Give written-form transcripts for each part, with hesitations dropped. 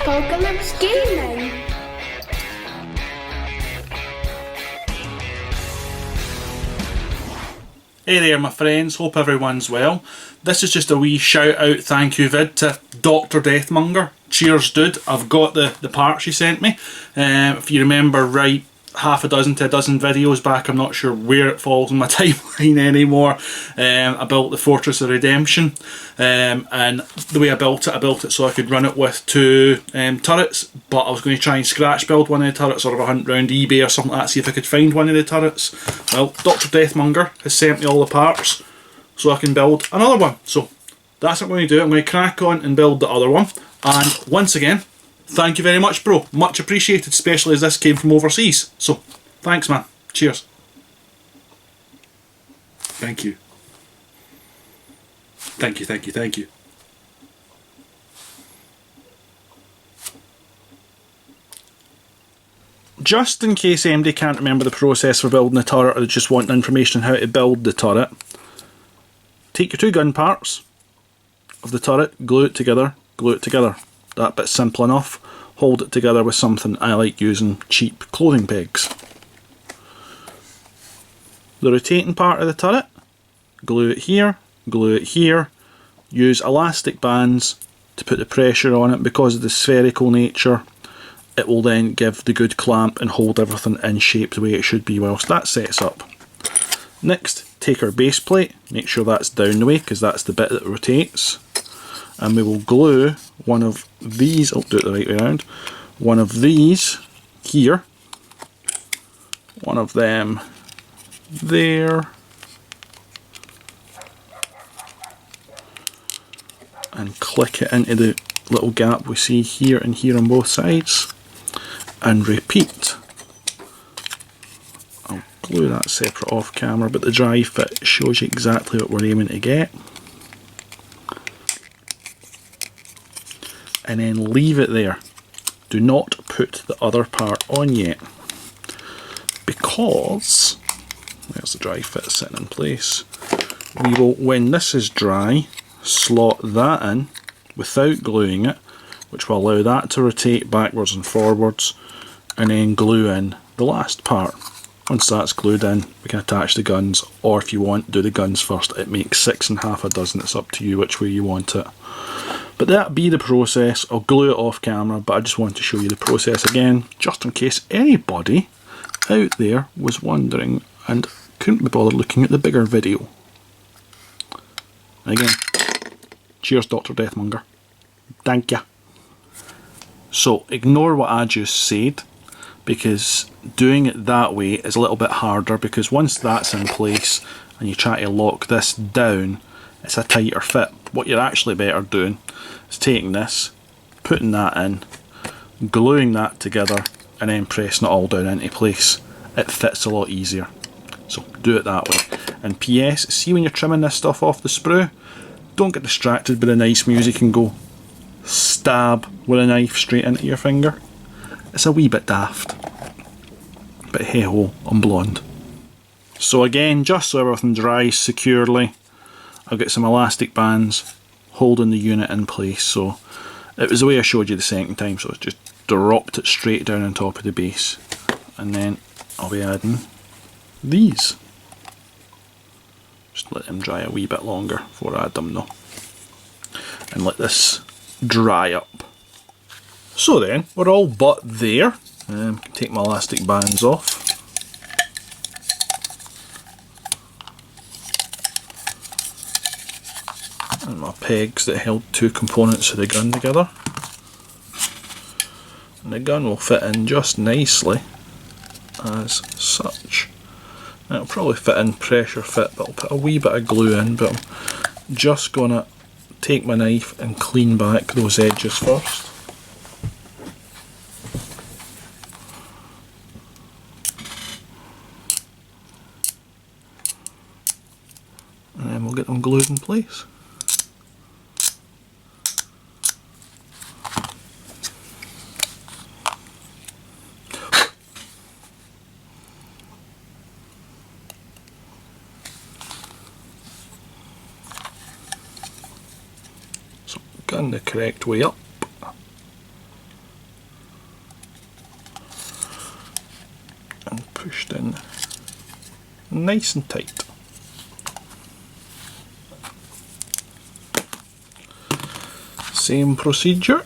Apocalypse Gaming. Hey there my friends, hope everyone's well. This is just a wee shout out thank you vid to Dr Death Monger. Cheers dude, I've got the parts you sent me. If you remember right, half a dozen to a dozen videos back, I'm not sure where it falls in my timeline anymore, I built the Fortress of Redemption, and the way I built it so I could run it with two turrets, but I was going to try and scratch build one of the turrets, or have a hunt round eBay or something like that, see if I could find one of the turrets. Well, Dr Deathmonger has sent me all the parts so I can build another one, so that's what I'm going to do. I'm going to crack on and build the other one, and once again, thank you very much, bro. Much appreciated, especially as this came from overseas. So, thanks, man. Cheers. Thank you. Thank you, thank you, thank you. Just in case anybody can't remember the process for building a turret, or they just want information on how to build the turret, take your two gun parts of the turret, glue it together, glue it together. That bit's simple enough. Hold it together with something I like using, cheap clothing pegs. The rotating part of the turret, glue it here, glue it here. Use elastic bands to put the pressure on it. Because of the spherical nature, it will then give the good clamp and hold everything in shape the way it should be whilst that sets up. Next, take our base plate, make sure that's down the way because that's the bit that rotates. And we will glue one of these, I'll do it the right way around, one of these here, one of them there, and click it into the little gap we see here and here on both sides, and repeat. I'll glue that separate off camera, but the dry fit shows you exactly what we're aiming to get. And then leave it there. Do not put the other part on yet, because there's the dry fit sitting in place. We will, when this is dry, slot that in without gluing it, which will allow that to rotate backwards and forwards, and then glue in the last part. Once that's glued in, we can attach the guns, or if you want, do the guns first. It makes 6 and half a dozen, it's up to you which way you want it. But that be the process. I'll glue it off camera, but I just want to show you the process again, just in case anybody out there was wondering and couldn't be bothered looking at the bigger video. And again, cheers Dr Deathmonger. Thank ya. So ignore what I just said, because doing it that way is a little bit harder, because once that's in place and you try to lock this down, it's a tighter fit. What you're actually better doing is taking this, putting that in, gluing that together, and then pressing it all down into place. It fits a lot easier. So do it that way. And PS, see when you're trimming this stuff off the sprue, don't get distracted by the nice music and go stab with a knife straight into your finger. It's a wee bit daft. But hey ho, I'm blonde. So again, just so everything dries securely, I've got some elastic bands holding the unit in place. So it was the way I showed you the second time, so I just dropped it straight down on top of the base, and then I'll be adding these. Just let them dry a wee bit longer before I add them though, and let this dry up. So then we're all but there. Take my elastic bands off. And my pegs that held two components of the gun together. And the gun will fit in just nicely as such. Now it'll probably fit in pressure fit, but I'll put a wee bit of glue in, but I'm just going to take my knife and clean back those edges first. And then we'll get them glued in place. Gun the correct way up. pushed in nice and tight. Same procedure.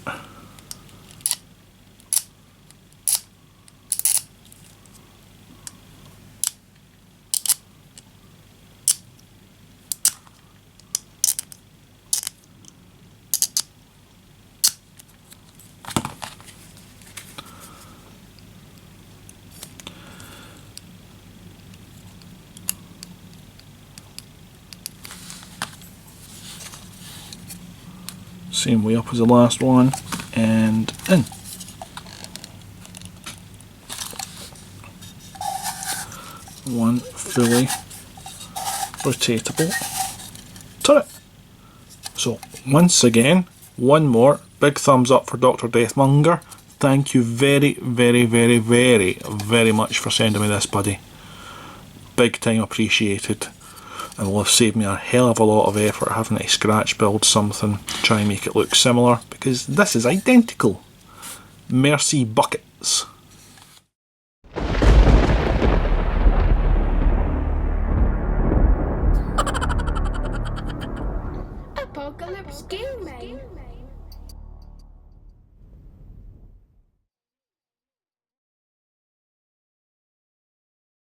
Same way up as the last one, and in. One fully rotatable turret. So once again, one more big thumbs up for Dr Death Monger. Thank you very much for sending me this, buddy. Big time appreciated. And will have saved me a hell of a lot of effort having to scratch build something, try and make it look similar, because this is identical. Mercy buckets. Apocalypse Gaming.